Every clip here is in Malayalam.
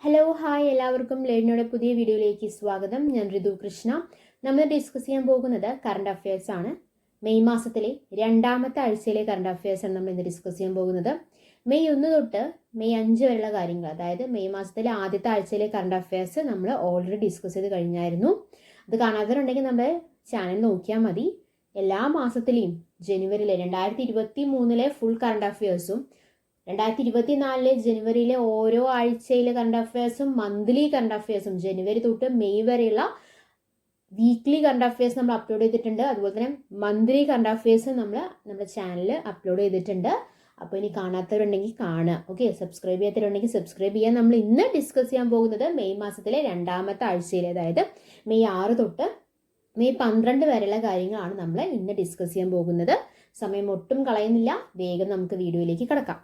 ഹലോ ഹായ് എല്ലാവർക്കും ലേണിയുടെ പുതിയ വീഡിയോയിലേക്ക് സ്വാഗതം. ഞാൻ ഋതു കൃഷ്ണ. നമ്മൾ ഡിസ്കസ് ചെയ്യാൻ പോകുന്നത് കറണ്ട് അഫയേഴ്സ് ആണ്. മെയ് മാസത്തിലെ രണ്ടാമത്തെ ആഴ്ചയിലെ കറണ്ട് അഫയേഴ്സ് ആണ് നമ്മൾ ഇന്ന് ഡിസ്കസ് ചെയ്യാൻ പോകുന്നത്. മെയ് 1 തൊട്ട് മെയ് 5 വരെയുള്ള കാര്യങ്ങൾ, അതായത് മെയ് മാസത്തിലെ ആദ്യത്തെ ആഴ്ചയിലെ കറണ്ട് അഫയേഴ്സ് നമ്മൾ ഓൾറെഡി ഡിസ്കസ് ചെയ്ത് കഴിഞ്ഞായിരുന്നു. അത് കാണാത്തവരുണ്ടെങ്കിൽ നമ്മുടെ ചാനൽ നോക്കിയാൽ മതി. എല്ലാ മാസത്തിലെയും ജനുവരിയിലെ 2023 ഫുൾ കറണ്ട് അഫയേഴ്സും 2024 ജനുവരിയിലെ ഓരോ ആഴ്ചയിലെ കറണ്ട് അഫയേഴ്സും മന്ത്ലി കറണ്ട് അഫയേഴ്സും ജനുവരി തൊട്ട് മെയ് വരെയുള്ള വീക്ക്ലി കറണ്ട് അഫയേഴ്സ് നമ്മൾ അപ്ലോഡ് ചെയ്തിട്ടുണ്ട്. അതുപോലെ തന്നെ മന്ത്ലി കറണ്ട് അഫയേഴ്സ് നമ്മൾ നമ്മുടെ ചാനലിൽ അപ്ലോഡ് ചെയ്തിട്ടുണ്ട്. അപ്പോൾ ഇനി കാണാത്തവരുണ്ടെങ്കിൽ കാണുക. ഓക്കെ, സബ്സ്ക്രൈബ് ചെയ്യാത്തവരുണ്ടെങ്കിൽ സബ്സ്ക്രൈബ് ചെയ്യാൻ. നമ്മൾ ഇന്ന് ഡിസ്കസ് ചെയ്യാൻ പോകുന്നത് മെയ് മാസത്തിലെ രണ്ടാമത്തെ ആഴ്ചയിലെ, അതായത് മെയ് 6 തൊട്ട് മെയ് 12 വരെയുള്ള കാര്യങ്ങളാണ് നമ്മൾ ഇന്ന് ഡിസ്കസ് ചെയ്യാൻ പോകുന്നത്. സമയം ഒട്ടും കളയുന്നില്ല, വേഗം നമുക്ക് വീഡിയോയിലേക്ക് കടക്കാം.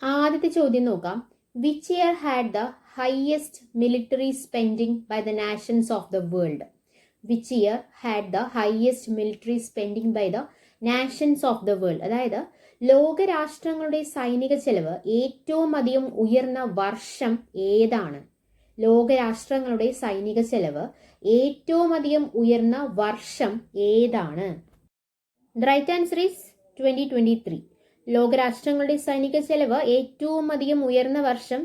ആദ്യത്തെ ചോദ്യം നോക്കാം. Which year had the highest military spending by the nations of the world? Which year had the highest military spending by the nations of the world? അതായത് ലോകരാഷ്ട്രങ്ങളുടെ സൈനിക ചെലവ് ഏറ്റവും അധികം ഉയർന്ന വർഷം ഏതാണ്? ലോകരാഷ്ട്രങ്ങളുടെ സൈനിക ചെലവ് ഏറ്റവും അധികം ഉയർന്ന വർഷം ഏതാണ്? The right answer is 2023. ലോകരാഷ്ട്രങ്ങളുടെ സൈനിക ചെലവ് ഏറ്റവും അധികം ഉയർന്ന വർഷം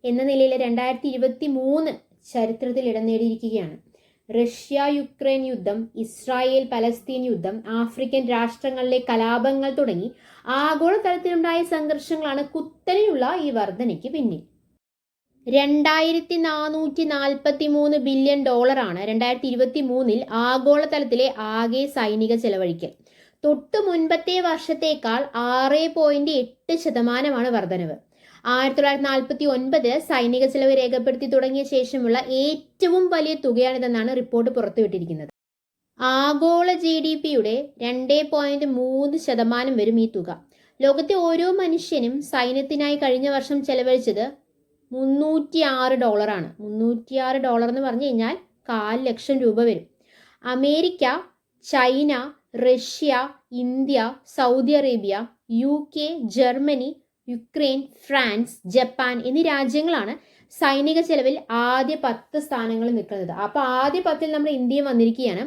എന്ന നിലയിൽ 2023 ചരിത്രത്തിൽ ഇടം നേടിയിരിക്കുകയാണ്. റഷ്യ യുക്രൈൻ യുദ്ധം, ഇസ്രായേൽ പലസ്തീൻ യുദ്ധം, ആഫ്രിക്കൻ രാഷ്ട്രങ്ങളിലെ കലാപങ്ങൾ തുടങ്ങി ആഗോളതലത്തിലുണ്ടായ സംഘർഷങ്ങളാണ് കുത്തനെയുള്ള ഈ വർധനയ്ക്ക് പിന്നിൽ. 2443 ബില്യൺ ഡോളറാണ് 2023 ആഗോളതലത്തിലെ ആകെ സൈനിക ചെലവഴിക്കൽ. തൊട്ട് മുൻപത്തെ വർഷത്തേക്കാൾ 6.8% വർധനവ്. 1949 സൈനിക ചെലവ് രേഖപ്പെടുത്തി തുടങ്ങിയ ശേഷമുള്ള ഏറ്റവും വലിയ തുകയാണിതെന്നാണ് റിപ്പോർട്ട് പുറത്തുവിട്ടിരിക്കുന്നത്. ആഗോള GDPയുടെ 2.3% വരും ഈ തുക. ലോകത്തെ ഓരോ മനുഷ്യനും സൈന്യത്തിനായി കഴിഞ്ഞ വർഷം ചെലവഴിച്ചത് $306. $306 എന്ന് പറഞ്ഞു കഴിഞ്ഞാൽ 4,00,000 രൂപ വരും. America, China, Russia, India, Saudi Arabia, UK, Germany, Ukraine, France, Japan എന്നീ രാജ്യങ്ങളാണ് സൈനിക ചെലവിൽ ആദ്യ 10 സ്ഥാനങ്ങളിൽ നിൽക്കുന്നത്. അപ്പോൾ ആദ്യ 10ൽ നമ്മുടെ ഇന്ത്യയും വന്നിരിക്കുകയാണ്.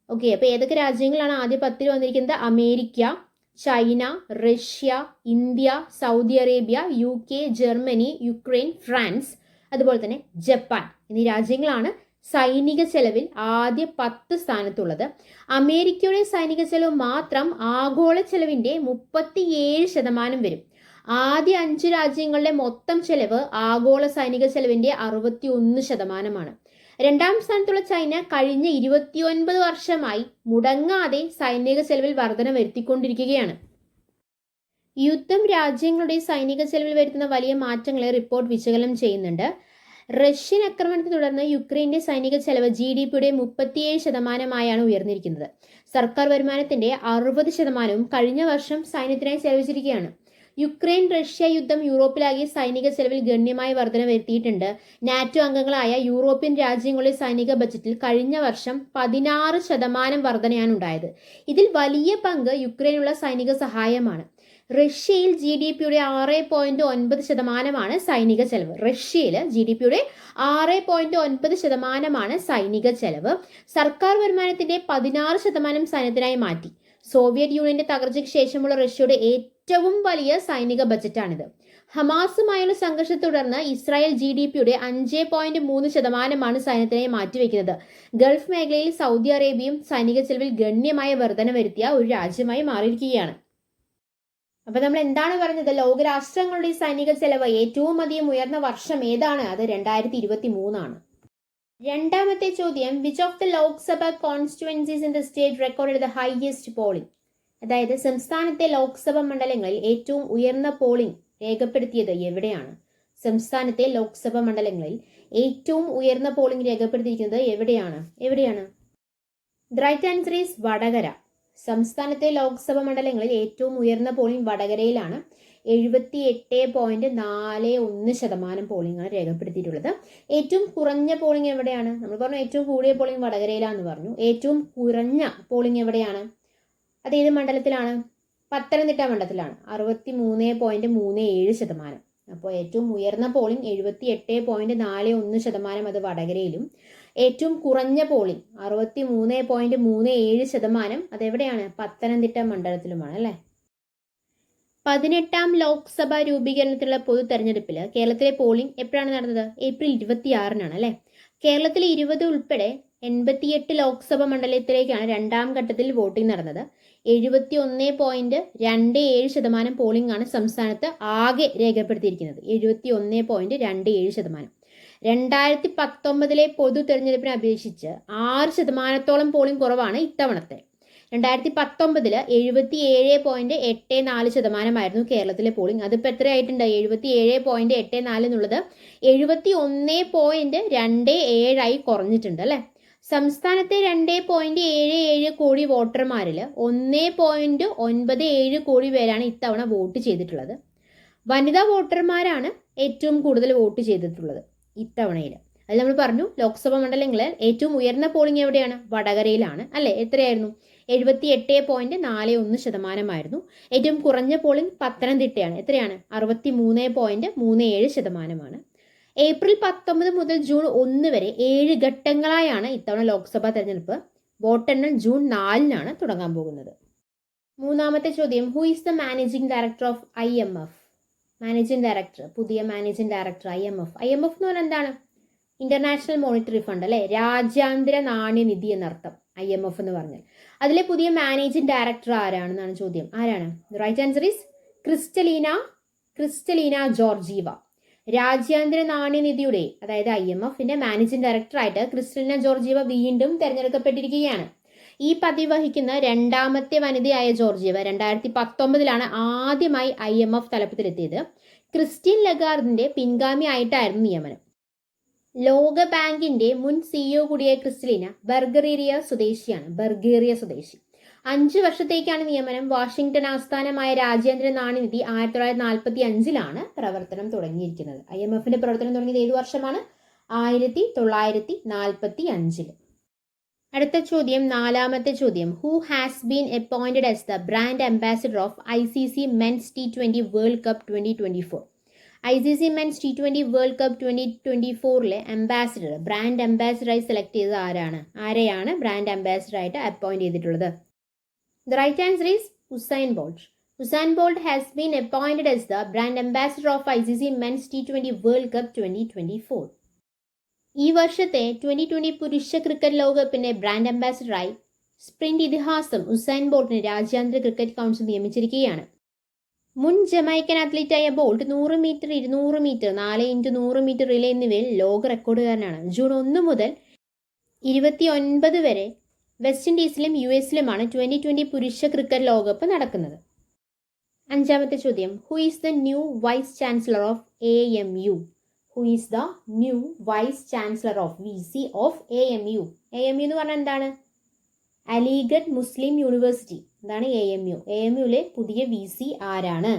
ഓക്കെ, അപ്പോൾ ഏതൊക്കെ രാജ്യങ്ങളാണ് ആദ്യ 10ൽ വന്നിരിക്കുന്നത്? America, China, Russia, India, Saudi Arabia, UK, Germany, Ukraine, France, അതുപോലെ തന്നെ ജപ്പാൻ എന്നീ രാജ്യങ്ങളാണ് സൈനിക ചെലവിൽ ആദ്യ 10 സ്ഥാനത്തുള്ളത്. അമേരിക്കയുടെ സൈനിക ചെലവ് മാത്രം ആഗോള ചെലവിൻ്റെ 37% വരും. ആദ്യ 5 രാജ്യങ്ങളുടെ മൊത്തം ചെലവ് ആഗോള സൈനിക ചെലവിൻ്റെ 61%. രണ്ടാം സ്ഥാനത്തുള്ള ചൈന കഴിഞ്ഞ 29 വർഷമായി മുടങ്ങാതെ സൈനിക ചെലവിൽ വർധന വരുത്തിക്കൊണ്ടിരിക്കുകയാണ്. യുദ്ധം രാജ്യങ്ങളുടെ സൈനിക ചെലവിൽ വരുത്തുന്ന വലിയ മാറ്റങ്ങളെ റിപ്പോർട്ട് വിശകലനം ചെയ്യുന്നുണ്ട്. റഷ്യൻ ആക്രമണത്തെ തുടർന്ന് യുക്രൈന്റെ സൈനിക ചെലവ് GDPയുടെ 37%ആയാണ് ഉയർന്നിരിക്കുന്നത്. സർക്കാർ വരുമാനത്തിന്റെ 60%വും കഴിഞ്ഞ വർഷം സൈന്യത്തിനായി ചെലവഴിച്ചിരിക്കുകയാണ്. യുക്രൈൻ റഷ്യ യുദ്ധം യൂറോപ്പിലാകെ സൈനിക ചെലവിൽ ഗണ്യമായ വർധന വരുത്തിയിട്ടുണ്ട്. നാറ്റോ അംഗങ്ങളായ യൂറോപ്യൻ രാജ്യങ്ങളുടെ സൈനിക ബജറ്റിൽ കഴിഞ്ഞ വർഷം 16% വർധനയാണ് ഉണ്ടായത്. ഇതിൽ വലിയ പങ്ക് യുക്രൈനുള്ള സൈനിക സഹായമാണ്. റഷ്യയിൽ GDPയുടെ 6.9% സൈനിക ചെലവ്. റഷ്യയിൽ GDPയുടെ 6.9% സൈനിക ചെലവ്. സർക്കാർ വരുമാനത്തിന്റെ 16% സൈന്യത്തിനായി മാറ്റി. സോവിയറ്റ് യൂണിയന്റെ തകർച്ചയ്ക്ക് ശേഷമുള്ള റഷ്യയുടെ ഏറ്റവും വലിയ സൈനിക ബജറ്റാണിത്. ഹമാസുമായുള്ള സംഘർഷത്തെ തുടർന്ന് ഇസ്രായേൽ GDPയുടെ 5.3% സൈന്യത്തിനായി മാറ്റിവെക്കുന്നത്. ഗൾഫ് മേഖലയിൽ സൗദി അറേബ്യയും സൈനിക ചെലവിൽ ഗണ്യമായ വർധന വരുത്തിയ ഒരു രാജ്യമായി മാറിയിരിക്കുകയാണ്. അപ്പൊ നമ്മൾ എന്താണ് പറഞ്ഞത്? ലോകരാഷ്ട്രങ്ങളുടെ സൈനിക ചെലവ് ഏറ്റവും അധികം ഉയർന്ന വർഷം ഏതാണ്? അത് 2023 ആണ്. രണ്ടാമത്തെ ചോദ്യം, which of the Lok Sabha constituencies in the state record the highest polling? അതായത് സംസ്ഥാനത്തെ ലോക്സഭ മണ്ഡലങ്ങളിൽ ഏറ്റവും ഉയർന്ന പോളിംഗ് രേഖപ്പെടുത്തിയത് എവിടെയാണ്? സംസ്ഥാനത്തെ ലോക്സഭ മണ്ഡലങ്ങളിൽ ഏറ്റവും ഉയർന്ന പോളിംഗ് രേഖപ്പെടുത്തിയിരിക്കുന്നത് എവിടെയാണ്? The right answer is Vadakara. സംസ്ഥാനത്തെ ലോക്സഭ മണ്ഡലങ്ങളിൽ ഏറ്റവും ഉയർന്ന പോളിംഗ് വടകരയിലാണ്. 78.41% പോളിംഗ് ആണ് രേഖപ്പെടുത്തിയിട്ടുള്ളത്. ഏറ്റവും കുറഞ്ഞ പോളിംഗ് എവിടെയാണ്? നമ്മൾ പറഞ്ഞു ഏറ്റവും കൂടിയ പോളിംഗ് വടകരയിലാണെന്ന് പറഞ്ഞു. ഏറ്റവും കുറഞ്ഞ പോളിംഗ് എവിടെയാണ്? അത് ഏത് മണ്ഡലത്തിലാണ്? പത്തനംതിട്ട മണ്ഡലത്തിലാണ്. 63.37%. അപ്പോൾ ഏറ്റവും ഉയർന്ന പോളിംഗ് 78.41%, അത് വടകരയിലും. ഏറ്റവും കുറഞ്ഞ പോളിംഗ് 63.37%, അതെവിടെയാണ്? പത്തനംതിട്ട മണ്ഡലത്തിലുമാണ് അല്ലേ. 18ാം ലോക്സഭാ രൂപീകരണത്തിലുള്ള പൊതു തെരഞ്ഞെടുപ്പിൽ കേരളത്തിലെ പോളിംഗ് എപ്പോഴാണ് നടന്നത്? ഏപ്രിൽ 26-നാണ് അല്ലേ. കേരളത്തിലെ 20 ഉൾപ്പെടെ 88 ലോക്സഭാ മണ്ഡലത്തിലേക്കാണ് രണ്ടാം ഘട്ടത്തിൽ വോട്ടിംഗ് നടന്നത്. 71.27% പോളിംഗ് ആണ് സംസ്ഥാനത്ത് ആകെ രേഖപ്പെടുത്തിയിരിക്കുന്നത്. 71.27%. 2019 പൊതു തെരഞ്ഞെടുപ്പിനെ അപേക്ഷിച്ച് 6% പോളിംഗ് കുറവാണ് ഇത്തവണത്തെ. 2019 77.84% കേരളത്തിലെ പോളിംഗ്. അതിപ്പോൾ എത്രയായിട്ടുണ്ട്? 77.84 എന്നുള്ളത് 71.27 കുറഞ്ഞിട്ടുണ്ട് അല്ലേ. സംസ്ഥാനത്തെ 2.77 കോടി വോട്ടർമാരിൽ 1.97 കോടി പേരാണ് ഇത്തവണ വോട്ട് ചെയ്തിട്ടുള്ളത്. വനിതാ വോട്ടർമാരാണ് ഏറ്റവും കൂടുതൽ വോട്ട് ചെയ്തിട്ടുള്ളത് ഇത്തവണയിൽ. അത് നമ്മൾ പറഞ്ഞു, ലോക്സഭാ മണ്ഡലങ്ങളിൽ ഏറ്റവും ഉയർന്ന പോളിംഗ് എവിടെയാണ്? വടകരയിലാണ് അല്ലേ. എത്രയായിരുന്നു? 78.41% ഏറ്റവും കുറഞ്ഞ പോളിംഗ് പത്തനംതിട്ടയാണ്. എത്രയാണ്? 63.37%. ഏപ്രിൽ 19 മുതൽ ജൂൺ 1 വരെ 7 ഘട്ടങ്ങളായാണ് ഇത്തവണ ലോക്സഭാ തെരഞ്ഞെടുപ്പ്. വോട്ടെണ്ണൽ ജൂൺ 4-നാണ് തുടങ്ങാൻ പോകുന്നത്. മൂന്നാമത്തെ ചോദ്യം, who is the managing director of IMF? Managing director, പുതിയ മാനേജിംഗ് ഡയറക്ടർ IMF. IMF എന്ന് പറഞ്ഞാൽ എന്താണ്? ഇന്റർനാഷണൽ മോണിറ്ററി ഫണ്ട് അല്ലെ, രാജ്യാന്തര നാണ്യനിധി എന്നർത്ഥം IMF എന്ന് പറഞ്ഞാൽ. അതിലെ പുതിയ മാനേജിംഗ് ഡയറക്ടർ ആരാണെന്നാണ് ചോദ്യം. ആരാണ്? Right answer is Kristalina Georgieva. രാജ്യാന്തര നാണ്യനിധിയുടെ, അതായത് IMFന്റെ മാനേജിംഗ് ഡയറക്ടറായിട്ട് ക്രിസ്റ്റലീന ജോർജീവ വീണ്ടും തെരഞ്ഞെടുക്കപ്പെട്ടിരിക്കുകയാണ്. ഈ പദവി വഹിക്കുന്ന രണ്ടാമത്തെ വനിതയായ ജോർജീവ 2019 ആദ്യമായി IMF തലപ്പത്തിലെത്തിയത്. ക്രിസ്റ്റീൻ ലഗാർഡിന്റെ പിൻഗാമിയായിട്ടായിരുന്നു നിയമനം. ലോക ബാങ്കിന്റെ മുൻ CEO കൂടിയായ ക്രിസ്റ്റലീന ബൾഗേറിയ സ്വദേശി. 5 വർഷത്തേക്കാണ് നിയമനം. വാഷിംഗ്ടൺ ആസ്ഥാനമായ രാജ്യാന്തര നാണ്യനിധി 1945 പ്രവർത്തനം തുടങ്ങിയിരിക്കുന്നത്. IMFന്റെ പ്രവർത്തനം തുടങ്ങിയത് ഏത് വർഷമാണ്? 1945. അടുത്ത ചോദ്യം, നാലാമത്തെ ചോദ്യം, who has been appointed as the brand ambassador of ICC men's T20 world cup 2024? ICC men's T20 world cup 2024 ambassador, brand അംബാസിഡറായി സെലക്ട് ചെയ്തത് ആരെയാണ് ബ്രാൻഡ് അംബാസിഡറായിട്ട് അപ്പോയിന്റ് ചെയ്തിട്ടുള്ളത്? The right answer is Usain Bolt. Usain Bolt has been appointed as the brand ambassador of ICC Men's T20 World Cup 2024. ഈ വർഷത്തെ 2020 പുരുഷ ക്രിക്കറ്റ് ലോകകപ്പിന്റെ ബ്രാൻഡ് അംബാസിഡറായി സ്പ്രിന്റ് ഇതിഹാസം ഉസൈൻ ബോൾട്ടിനെ രാജ്യാന്തര ക്രിക്കറ്റ് കൗൺസിൽ നിയമിച്ചിരിക്കുകയാണ്. മുൻ ജമൈക്കൻ അത്ലറ്റായ Bolt 100 metre, 200 metre, 4x100 metre relay എന്നിവയിൽ ലോക റെക്കോർഡുകാരനാണ്. ജൂൺ 1 മുതൽ 29 വരെ വെസ്റ്റ് ഇൻഡീസിലും US-ലുമാണ് 2020 പുരുഷ ക്രിക്കറ്റ് ലോകകപ്പ് നടക്കുന്നത്. അഞ്ചാമത്തെ ചോദ്യം, who is the new vice chancellor of AMU? Who is the new vice chancellor of VC of AMU? AMU എന്ന് പറഞ്ഞാൽ എന്താണ്? അലിഗഡ് മുസ്ലിം യൂണിവേഴ്സിറ്റി. എന്താണ് AMU? AMUലെ പുതിയ VC ആരാണ്?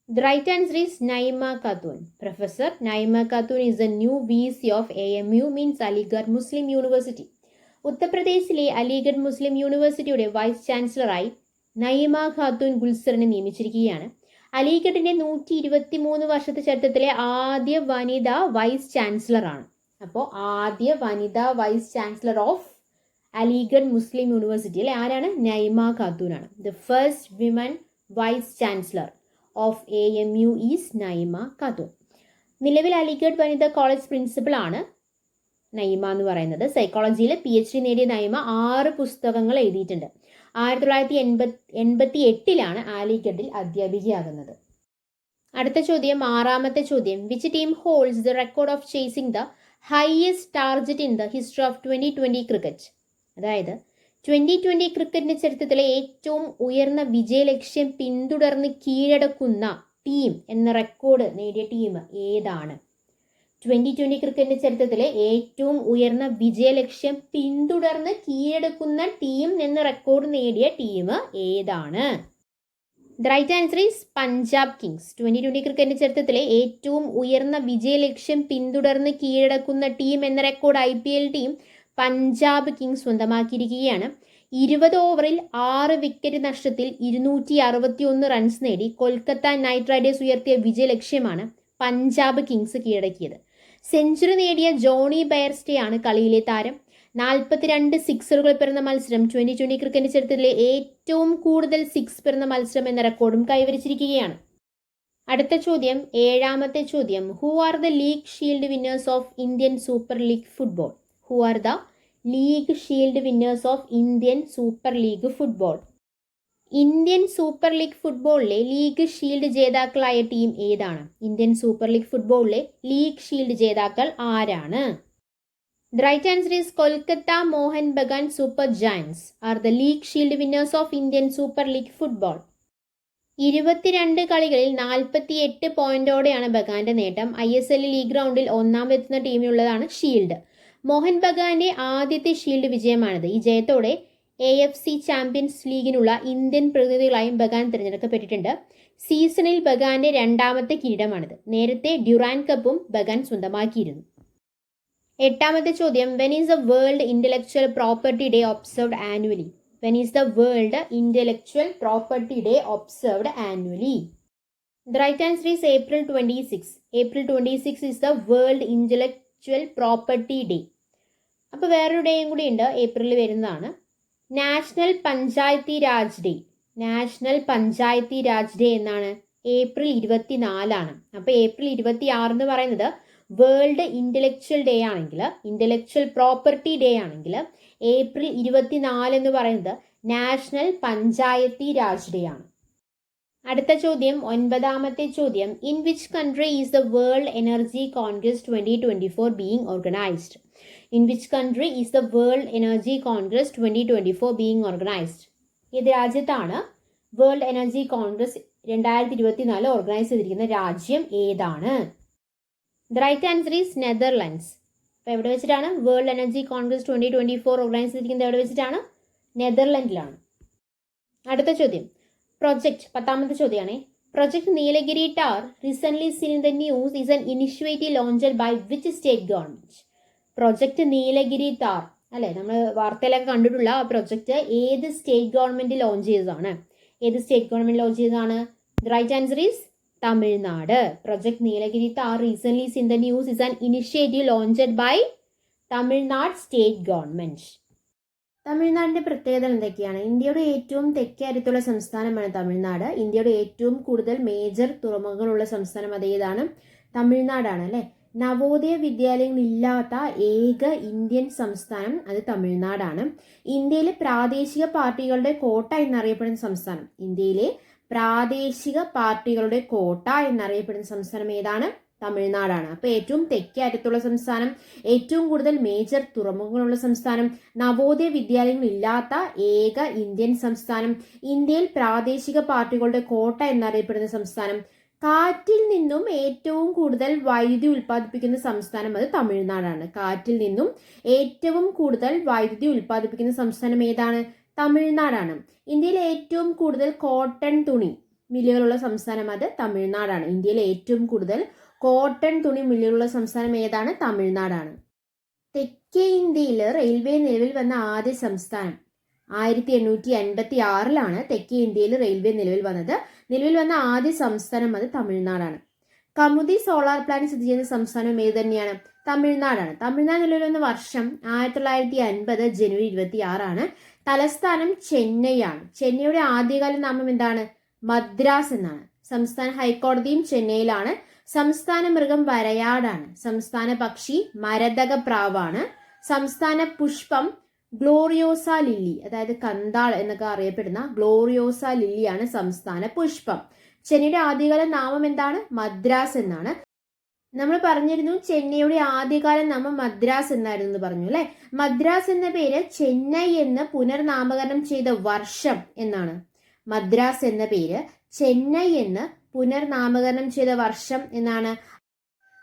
The right answer is Naima Khatun. Professor Naima Khatun is the new VC of AMU, means Aligarh Muslim University. ഉത്തർപ്രദേശിലെ അലിഗഡ് മുസ്ലിം യൂണിവേഴ്സിറ്റിയുടെ വൈസ് ചാൻസലറായി നയിമ ഖാത്തൂൻ ഗുൽസറിനെ നിയമിച്ചിരിക്കുകയാണ്. അലിഗഡിന്റെ 123 വർഷത്തെ ചരിത്രത്തിലെ ആദ്യ വനിതാ വൈസ് ചാൻസലറാണ്. അപ്പോൾ ആദ്യ വനിതാ vice chancellor of Aligarh Muslim University അല്ലെ, ആരാണ്? നയിമ ഖാത്തൂനാണ്. The first women vice chancellor of AMU is Naima Khatoon. നിലവിൽ അലിഗഡ് വനിതാ കോളേജ് പ്രിൻസിപ്പൽ ആണ് നയിമ എന്ന് പറയുന്നത്. സൈക്കോളജിയിൽ PhD നേടിയ നയിമ 6 പുസ്തകങ്ങൾ എഴുതിയിട്ടുണ്ട്. 1988 അലിഗഡിൽ അധ്യാപികയാകുന്നത്. അടുത്ത ചോദ്യം, ആറാമത്തെ ചോദ്യം, which team holds the record of chasing the highest target in the history of 2020 cricket? അതായത് 2020 ക്രിക്കറ്റിന്റെ ചരിത്രത്തിലെ ഏറ്റവും ഉയർന്ന വിജയലക്ഷ്യം പിന്തുടർന്ന് കീഴടക്കുന്ന ടീം എന്ന റെക്കോർഡ് നേടിയ ടീം ഏതാണ്? 2020 ക്രിക്കറ്റിന്റെ ചരിത്രത്തിലെ ഏറ്റവും ഉയർന്ന വിജയലക്ഷ്യം പിന്തുടർന്ന് കീഴടക്കുന്ന ടീം എന്ന റെക്കോർഡ് നേടിയ ടീം ഏതാണ്? The right answer is Punjab Kings. 2020 ക്രിക്കറ്റിന്റെ ചരിത്രത്തിലെ ഏറ്റവും ഉയർന്ന വിജയലക്ഷ്യം പിന്തുടർന്ന് കീഴടക്കുന്ന ടീം എന്ന record IPL team Punjab Kings സ്വന്തമാക്കിയിരിക്കുകയാണ്. 20 ഓവറിൽ 6 വിക്കറ്റ് നഷ്ടത്തിൽ 261 റൺസ് നേടി കൊൽക്കത്ത നൈറ്റ് റൈഡേഴ്സ് ഉയർത്തിയ വിജയലക്ഷ്യമാണ് പഞ്ചാബ് കിങ്സ് കീഴടക്കിയത്. സെഞ്ചുറി നേടിയ ജോണി ബെയർസ്റ്റേ ആണ് കളിയിലെ താരം. 42 സിക്സറുകൾ പിറന്ന മത്സരം 2020 ക്രിക്കറ്റ് ചരിത്രത്തിലെ ഏറ്റവും കൂടുതൽ സിക്സ് പിറന്ന മത്സരം എന്ന റെക്കോർഡും കൈവരിച്ചിരിക്കുകയാണ്. അടുത്ത ചോദ്യം, 7ാമത്തെ ചോദ്യം. Who are the league shield winners of Indian super league football? Who are the league shield winners of Indian super league football? Indian super league ഫുട്ബോളിലെ ലീഗ് ഷീൽഡ് ജേതാക്കളായ ടീം ഏതാണ്? ഇന്ത്യൻ സൂപ്പർ ലീഗ് ഫുട്ബോളിലെ ലീഗ് ഷീൽഡ് ജേതാക്കൾ ആരാണ്? The right answer is Kolkata Mohun Bagan Super Giants are the league shield winners of Indian Super League Football. 22 കളികളിൽ 48 പോയിന്റോടെയാണ് ബഗാന്റെ നേട്ടം. ISL ലീഗ് റൗണ്ടിൽ ഒന്നാമതെത്തുന്ന ടീമിനുള്ളതാണ് ഷീൽഡ്. മോഹൻ ബഗാന്റെ ആദ്യത്തെ ഷീൽഡ് വിജയമാണിത്. ഈ ജയത്തോടെ AFC ചാമ്പ്യൻസ് ലീഗിനുള്ള ഇന്ത്യൻ പ്രതിനിധികളായും ബഗാൻ തിരഞ്ഞെടുക്കപ്പെട്ടിട്ടുണ്ട്. സീസണിൽ ബഗാന്റെ 2ാമത്തെ കിരീടമാണിത്. നേരത്തെ ഡ്യൂറാൻ കപ്പും ബഗാൻ സ്വന്തമാക്കിയിരുന്നു. 8ാമത്തെ ചോദ്യം, when is the world intellectual property day observed annually? When is the world intellectual property day observed annually? The right answer is April 26. April 26 is the World Intellectual Property Day. അപ്പോൾ വേറൊരു ഡേയും കൂടി ഉണ്ട്, ഏപ്രിലിൽ വരുന്നതാണ്. National Panchayati Raj day. National Panchayati Raj day എന്നാണ് ഏപ്രിൽ 24 അപ്പോൾ ഏപ്രിൽ 26 എന്ന് പറയുന്നത് വേൾഡ് ഇന്റലക്ച്വൽ ഡേ ആണെങ്കിൽ, ഇന്റലക്ച്വൽ പ്രോപ്പർട്ടി ഡേ ആണെങ്കിൽ ഏപ്രിൽ 24 എന്ന് പറയുന്നത് നാഷണൽ പഞ്ചായത്തി രാജ് ഡേ ആണ്. അടുത്ത ചോദ്യം, 9ാമത്തെ ചോദ്യം. In which country is the world energy Congress 2024 being organised? In which country is the world energy Congress 2024 being organised? ഏത് രാജ്യത്താണ് വേൾഡ് എനർജി കോൺഗ്രസ് 2024 ഓർഗനൈസ് ചെയ്തിരിക്കുന്ന രാജ്യം ഏതാണ്? The right answer is Netherlands. അപ്പോൾ എവിടെ വെച്ചിട്ടാണ് വേൾഡ് എനർജി കോൺഗ്രസ് 2024 ഓർഗനൈസ് ചെയ്തിരിക്കുന്നത്? എവിടെ വെച്ചിട്ടാണ്? നെതർലൻഡിലാണ്. അടുത്ത ചോദ്യം, പ്രൊജക്ട് 10ാമത്തെ ചോദ്യമാണ്. Project Nilgiri tahr recent seen in the news is an initiative launched by which state government? Project Nilgiri tahr അല്ലെ, നമ്മൾ വാർത്തയിലൊക്കെ കണ്ടിട്ടുള്ള ആ പ്രൊജക്ട് ഏത് സ്റ്റേറ്റ് ഗവൺമെന്റ് ലോഞ്ച് ചെയ്തതാണ്? ഏത് സ്റ്റേറ്റ് ഗവൺമെന്റ് ലോഞ്ച് ചെയ്തതാണ്? The right answer is Tamil Nadu. Project Nilgiri tahr recent in the news is an initiative launched by Tamil Nadu state government. തമിഴ്നാടിന്റെ പ്രത്യേകത എന്തൊക്കെയാണ്? ഇന്ത്യയുടെ ഏറ്റവും തെക്കേ അറ്റത്തുള്ള സംസ്ഥാനമാണ് തമിഴ്നാട്. ഇന്ത്യയുടെ ഏറ്റവും കൂടുതൽ മേജർ തുറമുഖങ്ങളുള്ള സംസ്ഥാനം അതേതാണ്? തമിഴ്നാടാണ് അല്ലെ. നവോദയ വിദ്യാലയങ്ങൾ ഇല്ലാത്ത ഏക ഇന്ത്യൻ സംസ്ഥാനം അത് തമിഴ്നാടാണ്. ഇന്ത്യയിലെ പ്രാദേശിക പാർട്ടികളുടെ കോട്ട എന്നറിയപ്പെടുന്ന സംസ്ഥാനം, ഇന്ത്യയിലെ പ്രാദേശിക പാർട്ടികളുടെ കോട്ട എന്നറിയപ്പെടുന്ന സംസ്ഥാനം ഏതാണ്? തമിഴ്നാടാണ്. അപ്പൊ ഏറ്റവും തെക്കേ അറ്റത്തുള്ള സംസ്ഥാനം, ഏറ്റവും കൂടുതൽ മേജർ തുറമുഖങ്ങളുള്ള സംസ്ഥാനം, നവോദയ വിദ്യാലയങ്ങൾ ഇല്ലാത്ത ഏക ഇന്ത്യൻ സംസ്ഥാനം, ഇന്ത്യയിൽ പ്രാദേശിക പാർട്ടികളുടെ കോട്ട എന്നറിയപ്പെടുന്ന സംസ്ഥാനം, കാറ്റിൽ നിന്നും ഏറ്റവും കൂടുതൽ വൈദ്യുതി ഉൽപ്പാദിപ്പിക്കുന്ന സംസ്ഥാനം അത് തമിഴ്നാടാണ്. കാറ്റിൽ നിന്നും ഏറ്റവും കൂടുതൽ വൈദ്യുതി ഉൽപ്പാദിപ്പിക്കുന്ന സംസ്ഥാനം ഏതാണ്? തമിഴ്നാടാണ്. ഇന്ത്യയിലെ ഏറ്റവും കൂടുതൽ കോട്ടൺ തുണി മില്ലുകളുള്ള സംസ്ഥാനം അത് തമിഴ്നാടാണ്. ഇന്ത്യയിലെ ഏറ്റവും കൂടുതൽ കോട്ടൺ തുണി മില്ലുകളുള്ള സംസ്ഥാനം ഏതാണ്? തമിഴ്നാടാണ്. തെക്കേ ഇന്ത്യയിൽ റെയിൽവേ നിലവിൽ വന്ന ആദ്യ സംസ്ഥാനം 1856 തെക്കേ ഇന്ത്യയിൽ റെയിൽവേ നിലവിൽ വന്നത്. നിലവിൽ വന്ന ആദ്യ സംസ്ഥാനം അത് തമിഴ്നാടാണ്. കമുതി സോളാർ പ്ലാന്റ് സ്ഥിതി ചെയ്യുന്ന സംസ്ഥാനം ഏത് തന്നെയാണ്? തമിഴ്നാടാണ്. തമിഴ്നാട് നിലവിൽ വന്ന വർഷം 1950 ജനുവരി 26 തലസ്ഥാനം ചെന്നൈ ആണ്. ചെന്നൈയുടെ ആദ്യകാല നാമം എന്താണ്? മദ്രാസ് എന്നാണ്. സംസ്ഥാന ഹൈക്കോടതിയും ചെന്നൈയിലാണ്. സംസ്ഥാന മൃഗം വരയാടാണ്. സംസ്ഥാന പക്ഷി മരതക പ്രാവാണ്. സംസ്ഥാന പുഷ്പം ഗ്ലോറിയോസ ലില്ലി, അതായത് കന്താൾ എന്നൊക്കെ അറിയപ്പെടുന്ന ഗ്ലോറിയോസ ലില്ലിയാണ് സംസ്ഥാന പുഷ്പം. ചെന്നൈയുടെ ആദ്യകാല നാമം എന്താണ്? മദ്രാസ് എന്നാണ്. നമ്മൾ പറഞ്ഞിരുന്നു ചെന്നൈയുടെ ആദ്യകാല നാമം മദ്രാസ് എന്നായിരുന്നു എന്ന് പറഞ്ഞു അല്ലെ. മദ്രാസ് എന്ന പേര് ചെന്നൈ എന്ന് പുനർനാമകരണം ചെയ്ത വർഷം എന്നാണ്. മദ്രാസ് എന്ന പേര് ചെന്നൈ എന്ന് പുനർനാമകരണം ചെയ്ത വർഷം എന്നാണ്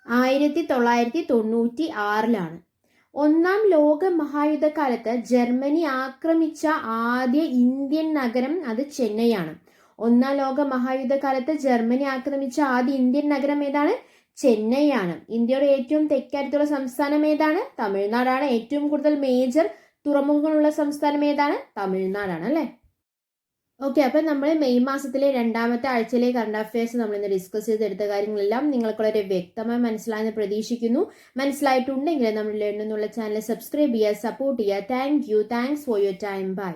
1996 ഒന്നാം ലോക മഹായുദ്ധകാലത്ത് ജർമ്മനി ആക്രമിച്ച ആദ്യ ഇന്ത്യൻ നഗരം അത് ചെന്നൈയാണ്. ഒന്നാം ലോക മഹായുദ്ധകാലത്ത് ജർമ്മനി ആക്രമിച്ച ആദ്യ ഇന്ത്യൻ നഗരം ഏതാണ്? ചെന്നൈയാണ്. ഇന്ത്യയുടെ ഏറ്റവും തെക്കടുത്തുള്ള സംസ്ഥാനം ഏതാണ്? തമിഴ്നാടാണ്. ഏറ്റവും കൂടുതൽ മേജർ തുറമുഖങ്ങളുള്ള സംസ്ഥാനം ഏതാണ്? തമിഴ്നാടാണ് അല്ലെ. ഓക്കെ, അപ്പം നമ്മൾ മെയ് മാസത്തിലെ രണ്ടാമത്തെ ആഴ്ചയിലെ കറണ്ട് അഫയേഴ്സ് നമ്മൾ ഇന്ന് ഡിസ്കസ് ചെയ്തെടുത്ത കാര്യങ്ങളെല്ലാം നിങ്ങൾക്ക് വളരെ വ്യക്തമായി മനസ്സിലായെന്ന് പ്രതീക്ഷിക്കുന്നു. മനസ്സിലായിട്ടുണ്ടെങ്കിൽ നമ്മൾ ലേൺ എന്നുള്ള ചാനൽ സബ്സ്ക്രൈബ് ചെയ്യുക, സപ്പോർട്ട് ചെയ്യുക. Thanks for your time. By.